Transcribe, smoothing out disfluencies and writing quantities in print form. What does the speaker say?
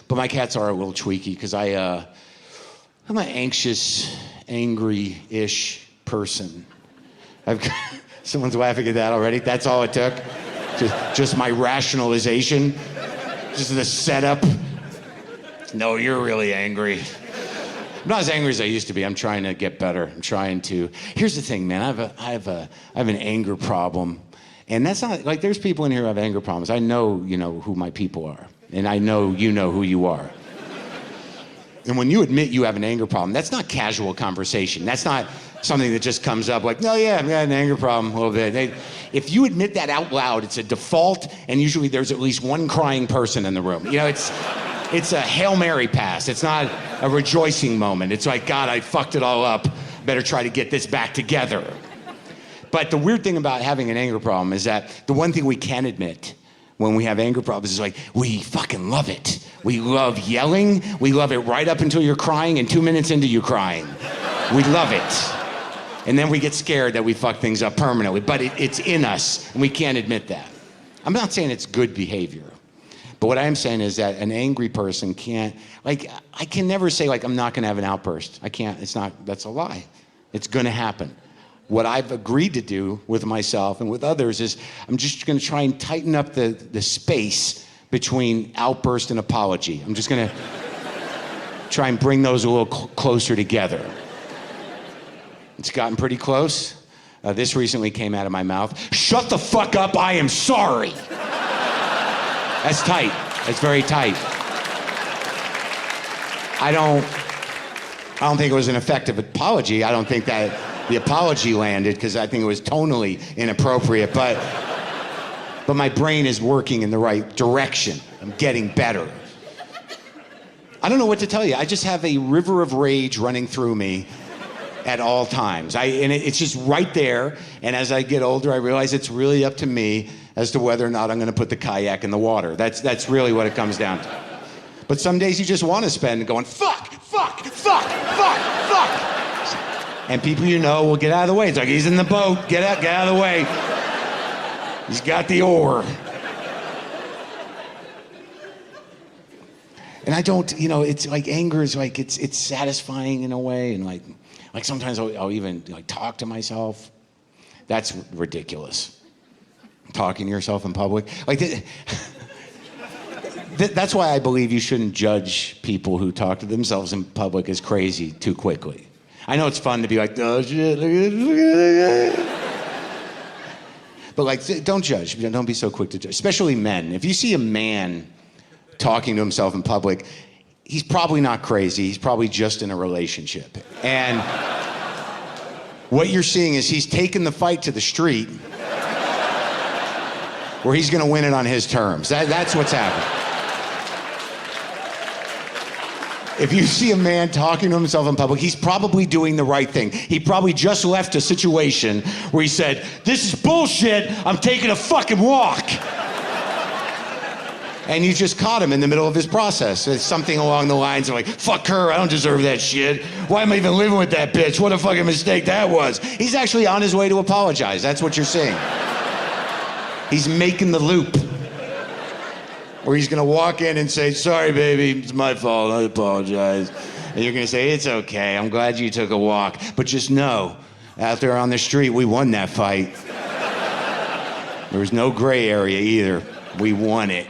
But my cats are a little tweaky because I'm an anxious, angry-ish person. Someone's laughing at that already. That's all it took. Just my rationalization. Just the setup. No, you're really angry. I'm not as angry as I used to be. I'm trying to get better. I'm trying to. Here's the thing, man. I have an anger problem, and that's not like there's people in here who have anger problems. I know you know who my people are, and I know you know who you are. And when you admit you have an anger problem, that's not casual conversation. That's not something that just comes up like, no, yeah, I've got an anger problem a little bit. If you admit that out loud, it's a default, and usually there's at least one crying person in the room. You know, it's a Hail Mary pass. It's not a rejoicing moment. It's like, God, I fucked it all up. Better try to get this back together. But the weird thing about having an anger problem is that the one thing we can admit when we have anger problems is like, we fucking love it. We love yelling. We love it right up until you're crying and 2 minutes into you crying. We love it. And then we get scared that we fuck things up permanently. But it's in us, and we can't admit that. I'm not saying it's good behavior. But what I am saying is that an angry person can't, like, I can never say, like, I'm not gonna have an outburst. I can't, that's a lie. It's gonna happen. What I've agreed to do with myself and with others is I'm just gonna try and tighten up the space between outburst and apology. I'm just gonna try and bring those a little closer together. It's gotten pretty close. This recently came out of my mouth. Shut the fuck up, I am sorry. That's tight, that's very tight. I don't think it was an effective apology. I don't think that the apology landed because I think it was tonally inappropriate, but my brain is working in the right direction. I'm getting better. I don't know what to tell you. I just have a river of rage running through me at all times. It's just right there, and as I get older, I realize it's really up to me as to whether or not I'm gonna put the kayak in the water. That's really what it comes down to. But some days you just want to spend going, fuck, fuck, fuck, fuck, fuck. And people you know will get out of the way. It's like, he's in the boat, get out of the way. He's got the oar. And I don't, you know, it's like anger is like, it's satisfying in a way. And like sometimes I'll even like talk to myself. That's ridiculous. Talking to yourself in public. Like, that's why I believe you shouldn't judge people who talk to themselves in public as crazy too quickly. I know it's fun to be like, oh shit, look at it. But like, don't judge. Don't be so quick to judge, especially men. If you see a man talking to himself in public, he's probably not crazy. He's probably just in a relationship. And what you're seeing is he's taken the fight to the street where he's gonna win it on his terms. That's what's happening. If you see a man talking to himself in public, he's probably doing the right thing. He probably just left a situation where he said, this is bullshit, I'm taking a fucking walk. And you just caught him in the middle of his process. It's something along the lines of like, fuck her, I don't deserve that shit. Why am I even living with that bitch? What a fucking mistake that was. He's actually on his way to apologize. That's what you're seeing. He's making the loop. Or he's gonna walk in and say, sorry baby, it's my fault, I apologize. And you're gonna say, it's okay, I'm glad you took a walk. But just know, out there on the street, we won that fight. There was no gray area either. We won it.